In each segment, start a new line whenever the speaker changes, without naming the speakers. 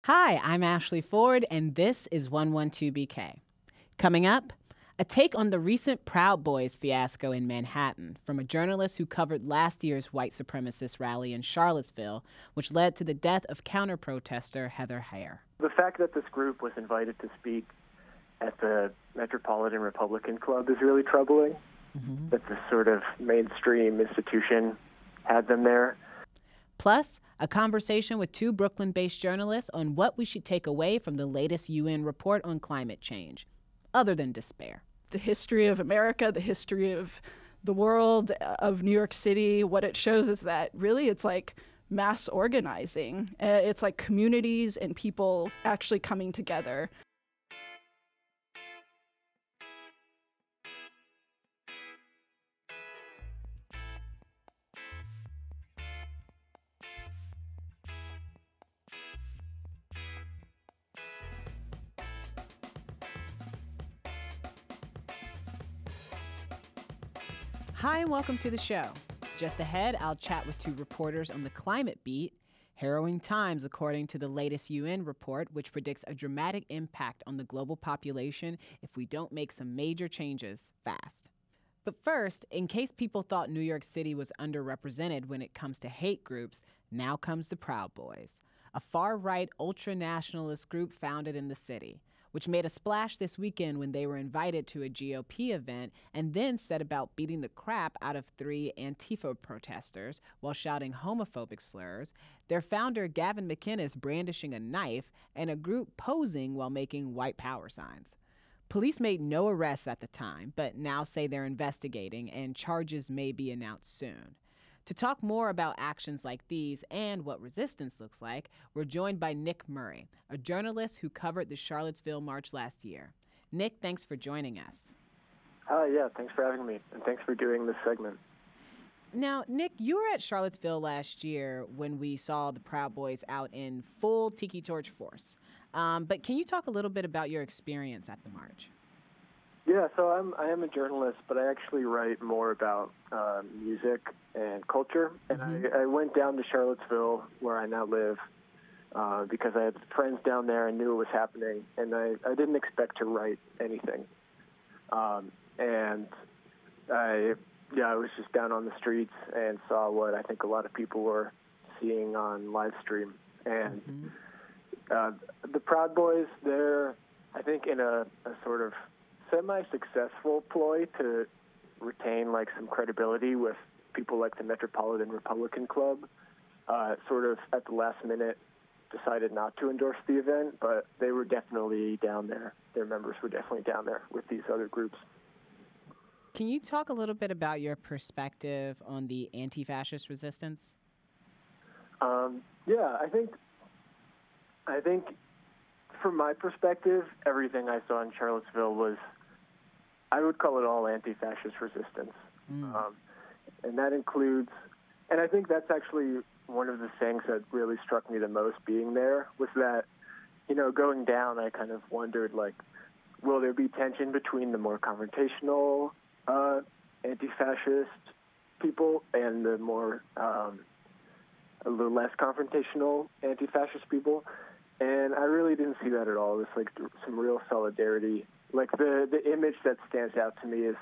Hi, I'm Ashley Ford, and this is 112BK. Coming up, a take on the recent Proud Boys fiasco in Manhattan from a journalist who covered last year's white supremacist rally in Charlottesville, which led to the death of counter-protester Heather Heyer.
The fact that this group was invited to speak at the Metropolitan Republican Club is really troubling, that this sort of mainstream institution had them there.
Plus, a conversation with two Brooklyn-based journalists on what we should take away from the latest UN report on climate change, other than despair.
The history of America, the history of the world, of New York City, what it shows is that really it's like mass organizing. It's like communities and people actually coming together.
Hi, and welcome to the show. Just ahead, I'll chat with two reporters on the climate beat. Harrowing times, according to the latest UN report, which predicts a dramatic impact on the global population if we don't make some major changes fast. But first, in case people thought New York City was underrepresented when it comes to hate groups, now comes the Proud Boys, a far-right ultra-nationalist group founded in the city, which made a splash this weekend when they were invited to a GOP event and then set about beating the crap out of three Antifa protesters while shouting homophobic slurs, their founder Gavin McInnes brandishing a knife, and a group posing while making white power signs. Police made no arrests at the time, but now say they're investigating and charges may be announced soon. To talk more about actions like these and what resistance looks like, we're joined by Nick Murray, a journalist who covered the Charlottesville march last year. Nick, thanks for joining us.
Yeah, thanks for having me, and thanks for doing this segment.
Now, Nick, you were at Charlottesville last year when we saw the Proud Boys out in full Tiki Torch force. But can you talk a little bit about your experience at the march?
Yeah, so I am a journalist, but I actually write more about music and culture. And I went down to Charlottesville, where I now live, because I had friends down there and knew it was happening, and I didn't expect to write anything. And I was just down on the streets and saw what I think a lot of people were seeing on live stream. And the Proud Boys, they're, I think, in a sort of semi-successful ploy to retain like some credibility with people like the Metropolitan Republican Club, sort of at the last minute decided not to endorse the event, but they were definitely down there. Their members were definitely down there with these other groups.
Can you talk a little bit about your perspective on the anti-fascist resistance?
Yeah, I think from my perspective, everything I saw in Charlottesville was, I would call it all anti-fascist resistance. And that includes, and I think that's actually one of the things that really struck me the most being there, was that, you know, going down, I kind of wondered, like, will there be tension between the more confrontational anti-fascist people and the more, a little less confrontational anti-fascist people? And I really didn't see that at all. It was like some real solidarity. Like the image that stands out to me is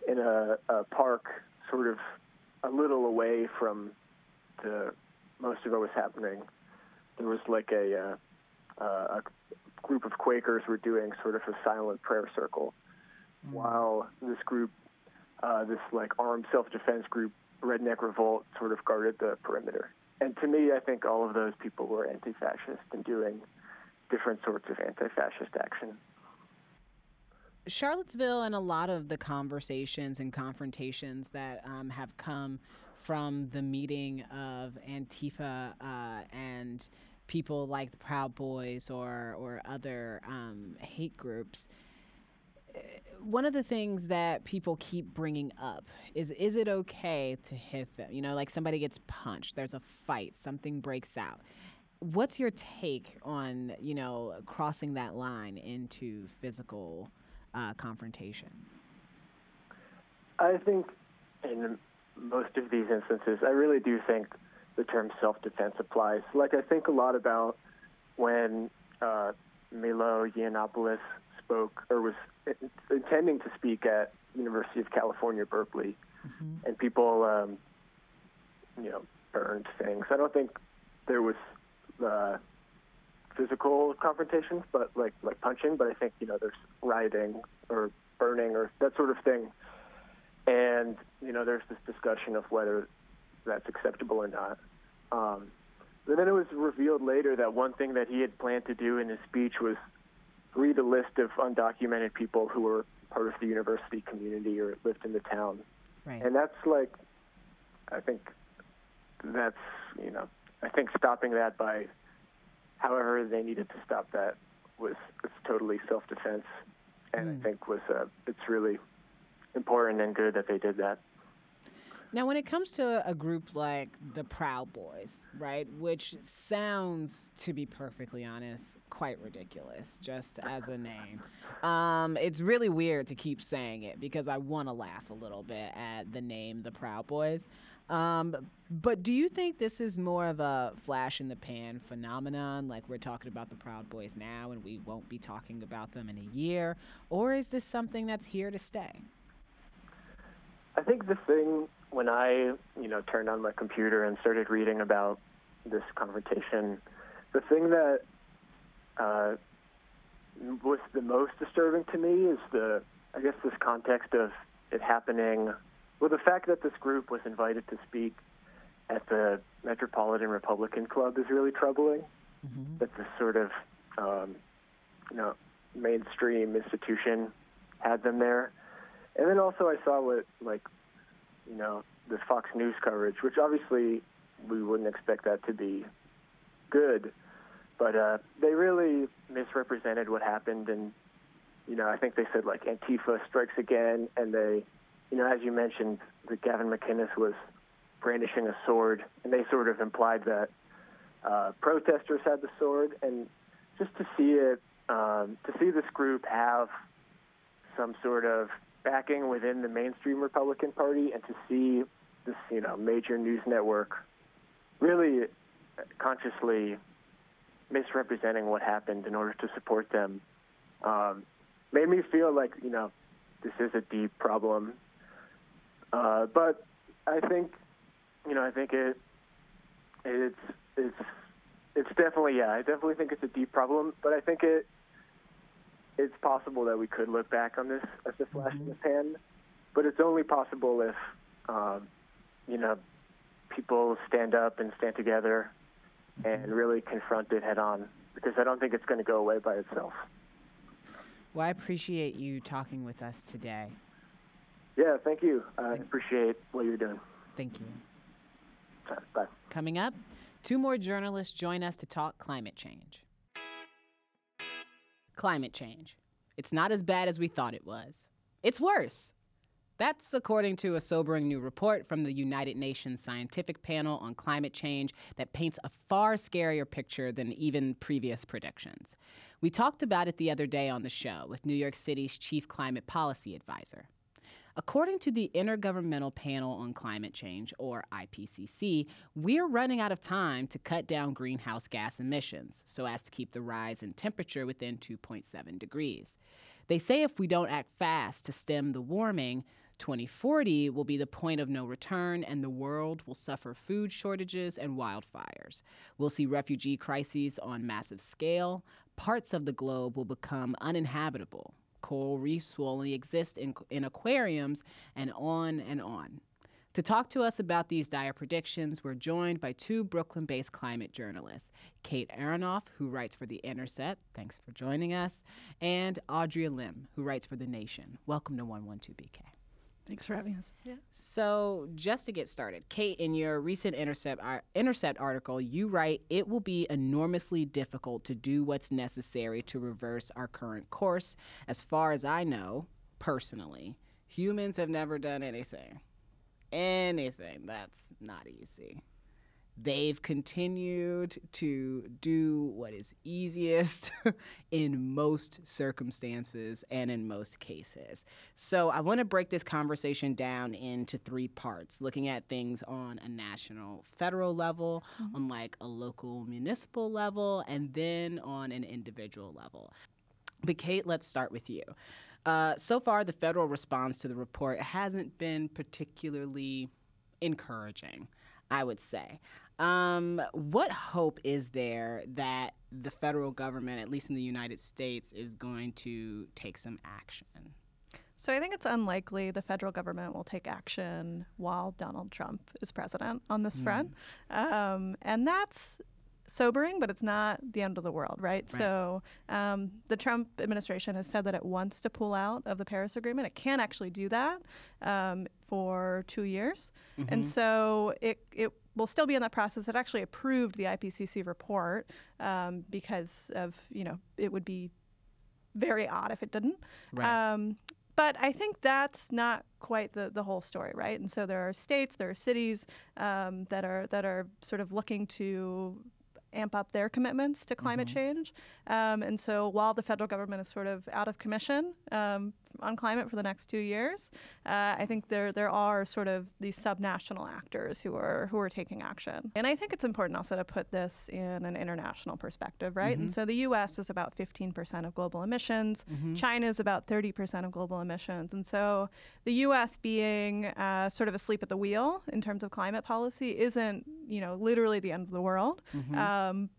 in a park, sort of a little away from most of what was happening. There was like a group of Quakers were doing sort of a silent prayer circle, while this group, this like armed self-defense group, Redneck Revolt, sort of guarded the perimeter. And to me, I think all of those people were anti-fascist and doing different sorts of anti-fascist action.
Charlottesville and a lot of the conversations and confrontations that have come from the meeting of Antifa and people like the Proud Boys or other hate groups, one of the things that people keep bringing up is it okay to hit them? You know, like somebody gets punched, there's a fight, something breaks out. What's your take on, you know, crossing that line into physical confrontation?
I think in most of these instances, I really do think the term self-defense applies. Like, I think a lot about when Milo Yiannopoulos spoke, or was intending to speak at University of California, Berkeley, and people, burned things. I don't think there was physical confrontations, but like punching. But I think there's rioting or burning or that sort of thing. And there's this discussion of whether that's acceptable or not. And then it was revealed later that one thing that he had planned to do in his speech was read a list of undocumented people who were part of the university community or lived in the town.
Right.
And that's I think stopping that by however they needed to stop that it's totally self-defense. And I think it's really important and good that they did that.
Now, when it comes to a group like the Proud Boys, right, which sounds, to be perfectly honest, quite ridiculous just as a name. It's really weird to keep saying it because I want to laugh a little bit at the name the Proud Boys. But do you think this is more of a flash in the pan phenomenon, like we're talking about the Proud Boys now and we won't be talking about them in a year? Or is this something that's here to stay?
I think the thing, when I, turned on my computer and started reading about this confrontation, the thing that was the most disturbing to me is this context of it happening. Well, the fact that this group was invited to speak at the Metropolitan Republican Club is really troubling. That this sort of, mainstream institution had them there. And then also I saw what, the Fox News coverage, which obviously we wouldn't expect that to be good, but they really misrepresented what happened. And, I think they said, Antifa strikes again, and they, as you mentioned, that Gavin McInnes was brandishing a sword, and they sort of implied that protesters had the sword. And just to see it, to see this group have some sort of backing within the mainstream Republican Party, and to see this, major news network really consciously misrepresenting what happened in order to support them, made me feel like, this is a deep problem. But I think, it's definitely, I definitely think it's a deep problem, but I think it's possible that we could look back on this as a flash in the pan, but it's only possible if, people stand up and stand together and really confront it head on, because I don't think it's going to go away by itself.
Well, I appreciate you talking with us today.
Yeah, thank you. I appreciate what you're doing.
Thank you.
Bye.
Coming up, 2 more journalists join us to talk climate change. Climate change. It's not as bad as we thought it was. It's worse. That's according to a sobering new report from the United Nations Scientific Panel on Climate Change that paints a far scarier picture than even previous predictions. We talked about it the other day on the show with New York City's Chief Climate Policy Advisor. According to the Intergovernmental Panel on Climate Change, or IPCC, we're running out of time to cut down greenhouse gas emissions so as to keep the rise in temperature within 2.7 degrees. They say if we don't act fast to stem the warming, 2040 will be the point of no return, and the world will suffer food shortages and wildfires. We'll see refugee crises on massive scale. Parts of the globe will become uninhabitable. Coral reefs will only exist in aquariums, and on and on. To talk to us about these dire predictions, we're joined by 2 Brooklyn-based climate journalists, Kate Aronoff, who writes for The Intercept, thanks for joining us, and Audrea Lim, who writes for The Nation. Welcome to 112BK.
Thanks for having us. Yeah.
So just to get started, Kate, in your recent Intercept article, you write, it will be enormously difficult to do what's necessary to reverse our current course. As far as I know, personally, humans have never done anything. That's not easy. they've continued to do what is easiest in most circumstances and in most cases. So I want to break this conversation down into 3 parts, looking at things on a national, federal level, on like a local municipal level, and then on an individual level. But Kate, let's start with you. So far, the federal response to the report hasn't been particularly encouraging, I would say. What hope is there that the federal government, at least in the United States, is going to take some action?
So I think it's unlikely the federal government will take action while Donald Trump is president on this front. And that's sobering, but it's not the end of the world, right? So the Trump administration has said that it wants to pull out of the Paris Agreement. It can't actually do that for 2 years. And so it will still be in that process. It actually approved the IPCC report because of, it would be very odd if it didn't. But I think that's not quite the whole story, right? And so there are states, there are cities that are sort of looking to amp up their commitments to climate change. And so while the federal government is sort of out of commission on climate for the next 2 years, I think there are sort of these subnational actors who are taking action. And I think it's important also to put this in an international perspective, right? And so the U.S. is about 15% of global emissions. China is about 30% of global emissions. And so the U.S. being sort of asleep at the wheel in terms of climate policy isn't, literally the end of the world.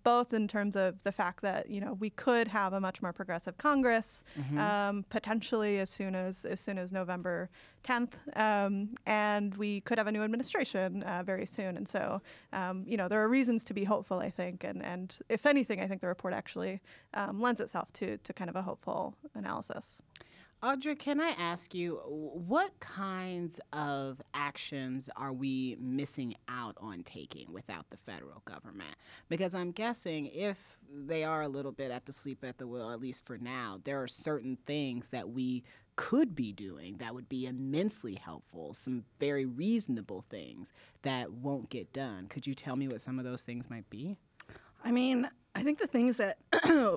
Both in terms of the fact that we could have a much more progressive Congress, potentially as soon as November 10th, and we could have a new administration very soon. And so there are reasons to be hopeful, I think, and if anything, I think the report actually lends itself to kind of a hopeful analysis.
Audrea, can I ask you, what kinds of actions are we missing out on taking without the federal government? Because I'm guessing if they are a little bit asleep at the wheel, at least for now, there are certain things that we could be doing that would be immensely helpful, some very reasonable things that won't get done. Could you tell me what some of those things might be?
I mean, I think the things that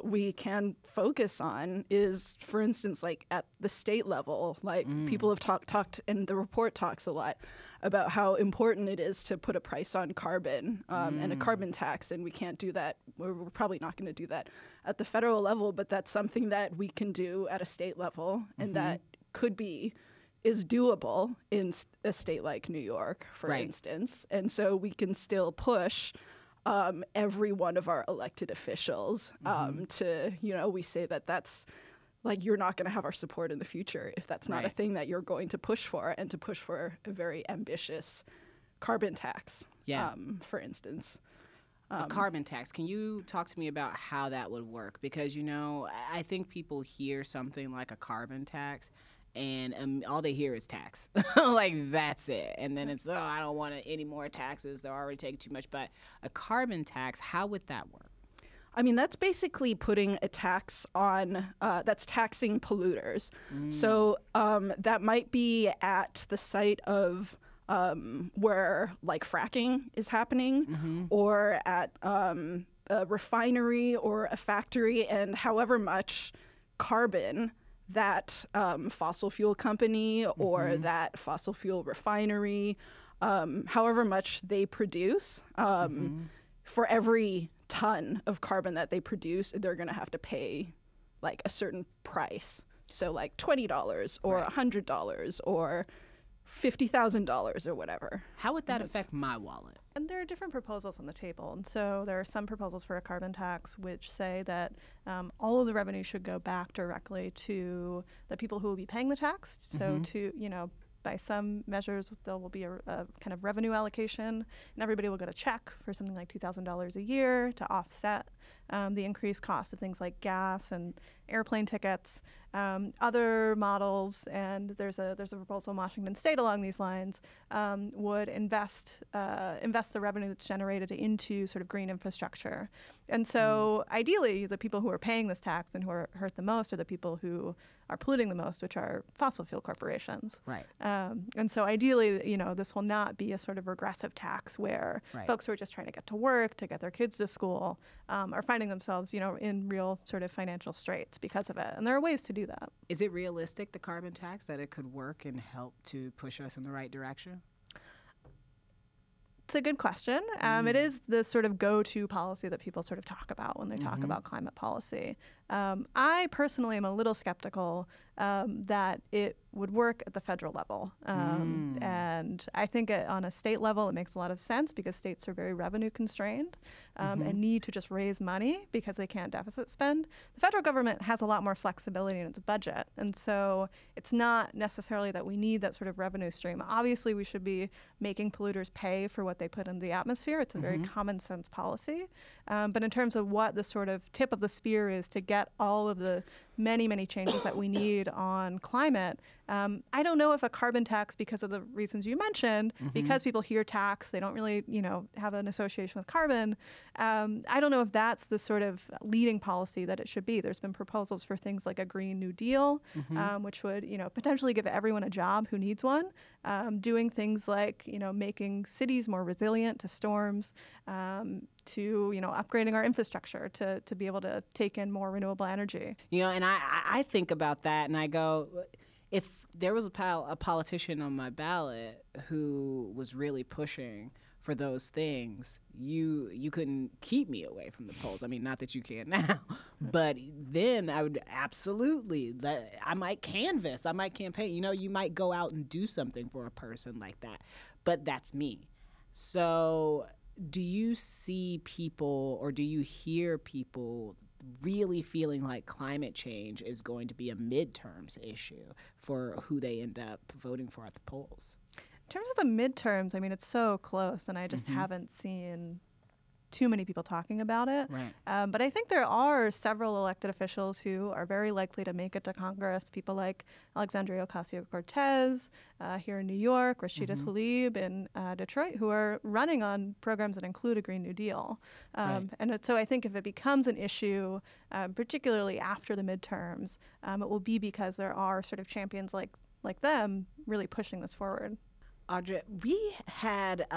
we can focus on is, for instance, like at the state level, like people have talked, and the report talks a lot about how important it is to put a price on carbon and a carbon tax, and we can't do that. We're probably not going to do that at the federal level, but that's something that we can do at a state level, and that is doable in a state like New York, for instance. And so we can still push every one of our elected officials to, we say that's like, you're not going to have our support in the future if that's not a thing that you're going to push for, and to push for a very ambitious carbon tax, for instance.
A carbon tax. Can you talk to me about how that would work? Because, I think people hear something like a carbon tax and all they hear is tax. Like, that's it. And then it's, I don't want any more taxes. They're already taking too much. But a carbon tax, how would that work?
I mean, that's basically putting a tax on, that's taxing polluters. So that might be at the site of where, like, fracking is happening, or at a refinery or a factory, and however much carbon that fossil fuel company or that fossil fuel refinery, however much they produce, for every ton of carbon that they produce, they're going to have to pay like a certain price. So like $20 or $100 or $50,000 or whatever.
How would that affect my wallet?
And there are different proposals on the table. And so there are some proposals for a carbon tax which say that all of the revenue should go back directly to the people who will be paying the tax. So to, by some measures, there will be a kind of revenue allocation, and everybody will get a check for something like $2,000 a year to offset the increased cost of things like gas and airplane tickets. Other models, and there's a proposal in Washington State along these lines, would invest the revenue that's generated into sort of green infrastructure. And so ideally, the people who are paying this tax and who are hurt the most are the people who are polluting the most, which are fossil fuel corporations.
Right.
And so ideally, this will not be a sort of regressive tax where folks who are just trying to get to work, to get their kids to school, are finding themselves, in real sort of financial straits because of it. And there are ways to do that.
Is it realistic, the carbon tax, that it could work and help to push us in the right direction?
It's a good question. It is the sort of go-to policy that people sort of talk about when they talk about climate policy. I personally am a little skeptical that it would work at the federal level. And I think on a state level, it makes a lot of sense because states are very revenue constrained and need to just raise money because they can't deficit spend. The federal government has a lot more flexibility in its budget. And so it's not necessarily that we need that sort of revenue stream. Obviously, we should be making polluters pay for what they put in the atmosphere. It's a very common sense policy. But in terms of what the sort of tip of the spear is to get all of the many, many changes that we need on climate, I don't know if a carbon tax, because of the reasons you mentioned, because people hear tax, they don't really, have an association with carbon. I don't know if that's the sort of leading policy that it should be. There's been proposals for things like a Green New Deal, which would, potentially give everyone a job who needs one, doing things like, making cities more resilient to storms, to, upgrading our infrastructure to be able to take in more renewable energy.
And I think about that and I go, if there was a politician on my ballot who was really pushing for those things, you couldn't keep me away from the polls. I mean, not that you can now, but then I would absolutely, I might canvass, I might campaign. You might go out and do something for a person like that, but that's me. So do you see people or do you hear people really feeling like climate change is going to be a midterms issue for who they end up voting for at the polls?
In terms of the midterms, I mean, it's so close, and I just haven't seen too many people talking about it.
Right.
But I think there are several elected officials who are very likely to make it to Congress. People like Alexandria Ocasio-Cortez here in New York, Rashida Tlaib in Detroit, who are running on programs that include a Green New Deal. And so I think if it becomes an issue, particularly after the midterms, it will be because there are sort of champions like them really pushing this forward.
Audrea, we had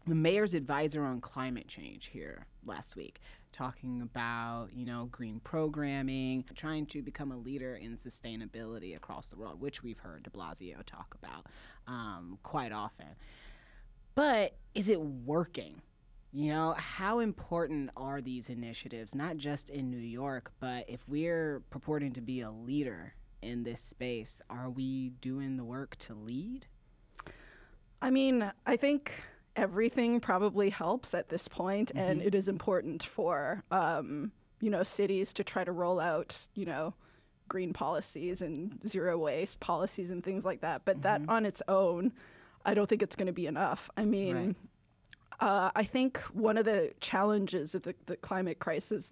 the mayor's advisor on climate change here last week, talking about, green programming, trying to become a leader in sustainability across the world, which we've heard de Blasio talk about quite often. But is it working? How important are these initiatives, not just in New York, but if we're purporting to be a leader in this space, are we doing the work to lead?
I mean, I think everything probably helps at this point, and it is important for, cities to try to roll out, green policies and zero waste policies and things like that. But that on its own, I don't think it's going to be enough. I mean, I think one of the challenges of the climate crisis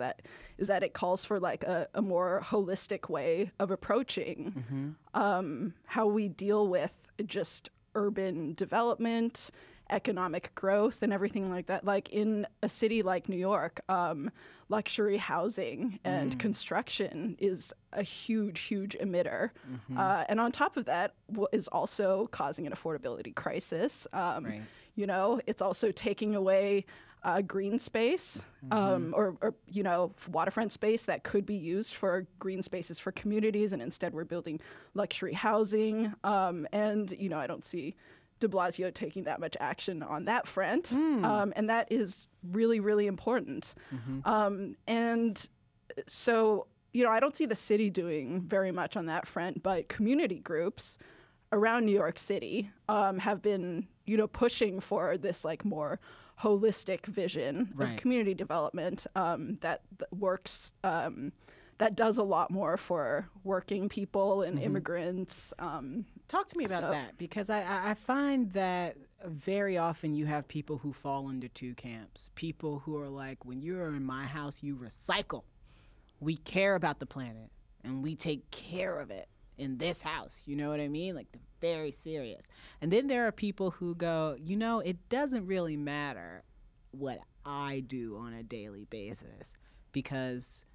is that it calls for like a more holistic way of approaching how we deal with just urban development, economic growth, and everything like that. Like in a city like New York, luxury housing and construction is a huge, huge emitter. And on top of that, is also causing an affordability crisis. It's also taking away green space or waterfront space that could be used for green spaces for communities, and instead we're building luxury housing. And I don't see de Blasio taking that much action on that front. And that is really, really important. And so, I don't see the city doing very much on that front, but community groups around New York City have been, pushing for this like more holistic vision of community development that works, that does a lot more for working people and immigrants
Talk to me about that, because I find that very often you have people who fall into two camps. People who are like, when you're in my house, you recycle. We care about the planet, and we take care of it in this house. You know what I mean? Like, they're very serious. And then there are people who go, it doesn't really matter what I do on a daily basis, because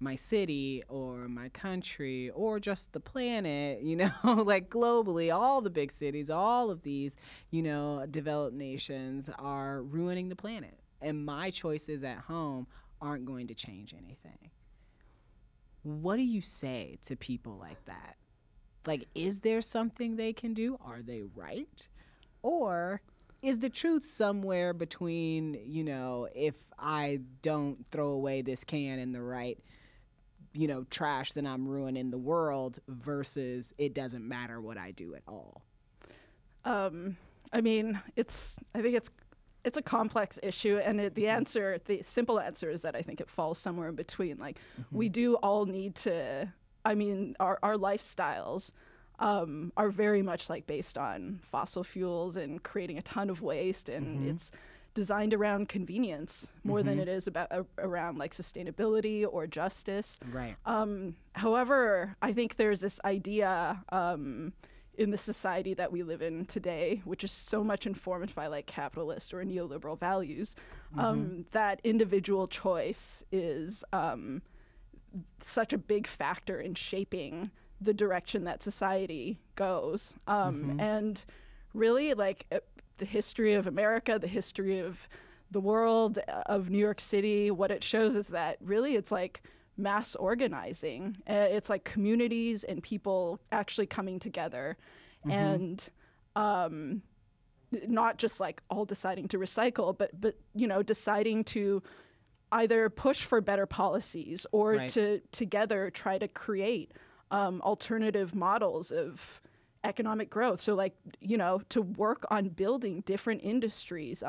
my city or my country or just the planet, like globally, all the big cities, all of these, developed nations are ruining the planet. And my choices at home aren't going to change anything. What do you say to people like that? Like, is there something they can do? Are they right? Or is the truth somewhere between, if I don't throw away this can in the right trash, then I'm ruining the world, versus it doesn't matter what I do at all?
I think it's a complex issue, and the simple answer is that I think it falls somewhere in between. Like, we do all need to, our lifestyles are very much like based on fossil fuels and creating a ton of waste, and it's designed around convenience more than it is around like sustainability or justice.
Right.
However, I think there's this idea in the society that we live in today, which is so much informed by like capitalist or neoliberal values, that individual choice is such a big factor in shaping the direction that society goes. And really, like, the history of America, the history of the world, of New York City, what it shows is that really it's like mass organizing. It's like communities and people actually coming together and not just like all deciding to recycle, but deciding to either push for better policies or to together try to create alternative models of economic growth. So like, to work on building different industries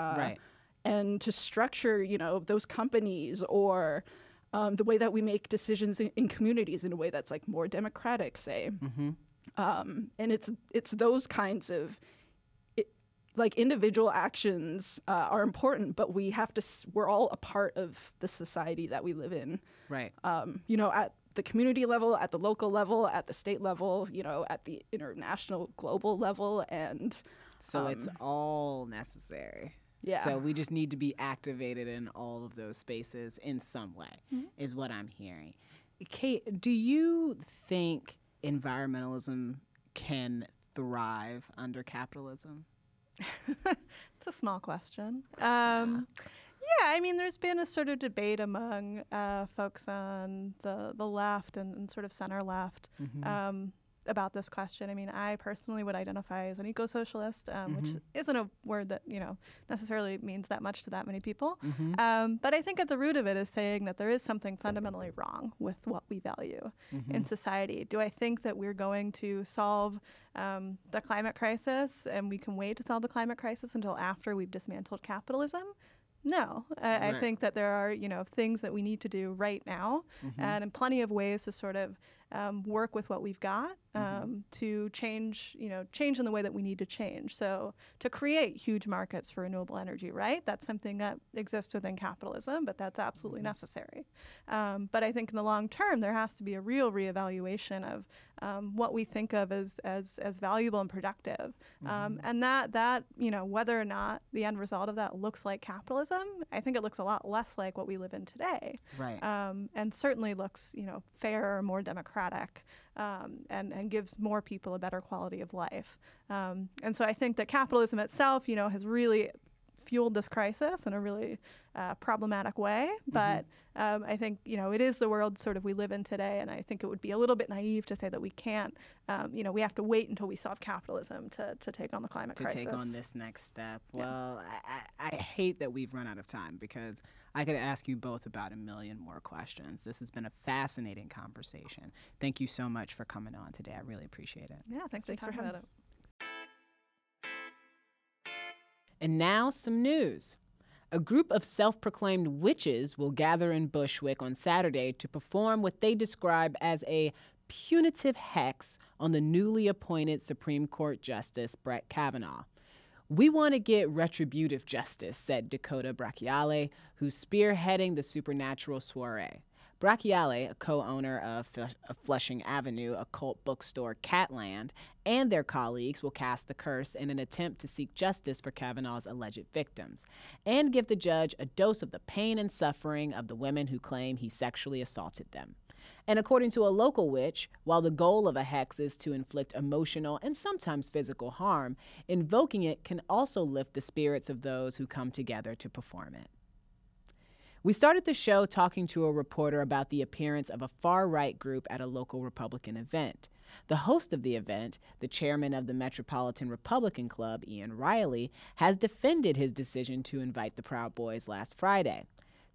and to structure, those companies or the way that we make decisions in communities in a way that's like more democratic, say. And it's those kinds of like individual actions are important, but we're all a part of the society that we live in. Right. At the community level, at the local level, at the state level, at the international, global level. And
so it's all necessary.
Yeah.
So we just need to be activated in all of those spaces in some way, is what I'm hearing. Kate, do you think environmentalism can thrive under capitalism?
It's a small question. There's been a sort of debate among folks on the left and sort of center left about this question. I personally would identify as an eco-socialist, which isn't a word that, necessarily means that much to that many people. But I think at the root of it is saying that there is something fundamentally wrong with what we value in society. Do I think that we're going to solve the climate crisis and we can wait to solve the climate crisis until after we've dismantled capitalism? No, I think that there are, things that we need to do right now, and in plenty of ways to sort of work with what we've got to change in the way that we need to change. So to create huge markets for renewable energy, right? That's something that exists within capitalism, but that's absolutely necessary. But I think in the long term, there has to be a real reevaluation of what we think of as valuable and productive. And that whether or not the end result of that looks like capitalism, I think it looks a lot less like what we live in today. Right. And certainly looks, fairer, more democratic, and gives more people a better quality of life. And so I think that capitalism itself, has really fueled this crisis in a really problematic way. But I think, it is the world sort of we live in today. And I think it would be a little bit naive to say that we can't, we have to wait until we solve capitalism to take on the climate crisis.
To take on this next step. Yeah. Well, I hate that we've run out of time because I could ask you both about a million more questions. This has been a fascinating conversation. Thank you so much for coming on today. I really appreciate it.
Yeah, thanks for talking about it.
And now some news. A group of self-proclaimed witches will gather in Bushwick on Saturday to perform what they describe as a punitive hex on the newly appointed Supreme Court Justice Brett Kavanaugh. "We want to get retributive justice," said Dakota Brachiale, who's spearheading the supernatural soiree. Brachiale, a co-owner of Flushing Avenue occult bookstore Catland, and their colleagues will cast the curse in an attempt to seek justice for Kavanaugh's alleged victims and give the judge a dose of the pain and suffering of the women who claim he sexually assaulted them. And according to a local witch, while the goal of a hex is to inflict emotional and sometimes physical harm, invoking it can also lift the spirits of those who come together to perform it. We started the show talking to a reporter about the appearance of a far-right group at a local Republican event. The host of the event, the chairman of the Metropolitan Republican Club, Ian Riley, has defended his decision to invite the Proud Boys last Friday.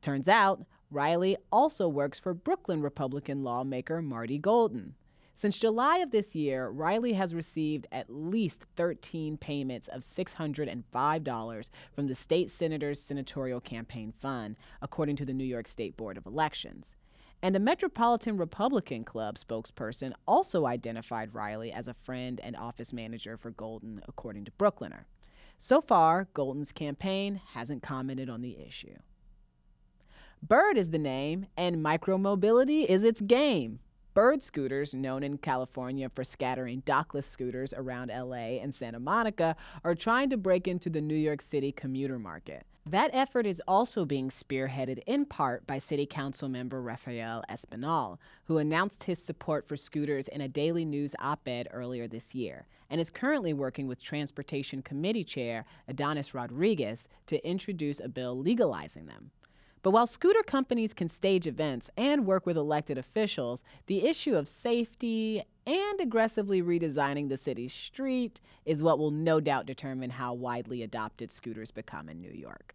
Turns out, Riley also works for Brooklyn Republican lawmaker Marty Golden. Since July of this year, Riley has received at least 13 payments of $605 from the state senator's senatorial campaign fund, according to the New York State Board of Elections. And a Metropolitan Republican Club spokesperson also identified Riley as a friend and office manager for Golden, according to Brooklyner. So far, Golden's campaign hasn't commented on the issue. Bird is the name, and micromobility is its game. Bird scooters, known in California for scattering dockless scooters around LA and Santa Monica, are trying to break into the New York City commuter market. That effort is also being spearheaded in part by City Council member Rafael Espinal, who announced his support for scooters in a Daily News op-ed earlier this year, and is currently working with Transportation Committee Chair Adonis Rodriguez to introduce a bill legalizing them. But while scooter companies can stage events and work with elected officials, the issue of safety and aggressively redesigning the city's street is what will no doubt determine how widely adopted scooters become in New York.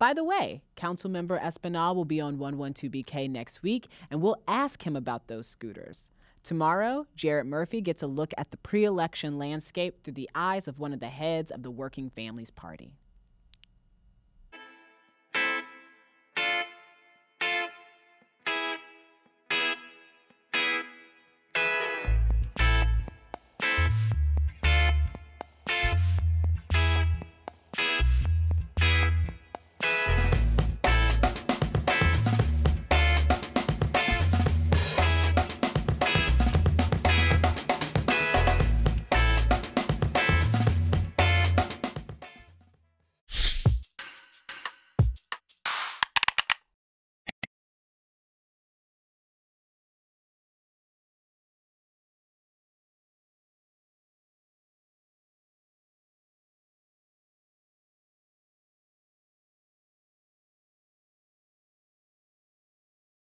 By the way, Councilmember Espinal will be on 112BK next week, and we'll ask him about those scooters. Tomorrow, Jarrett Murphy gets a look at the pre-election landscape through the eyes of one of the heads of the Working Families Party.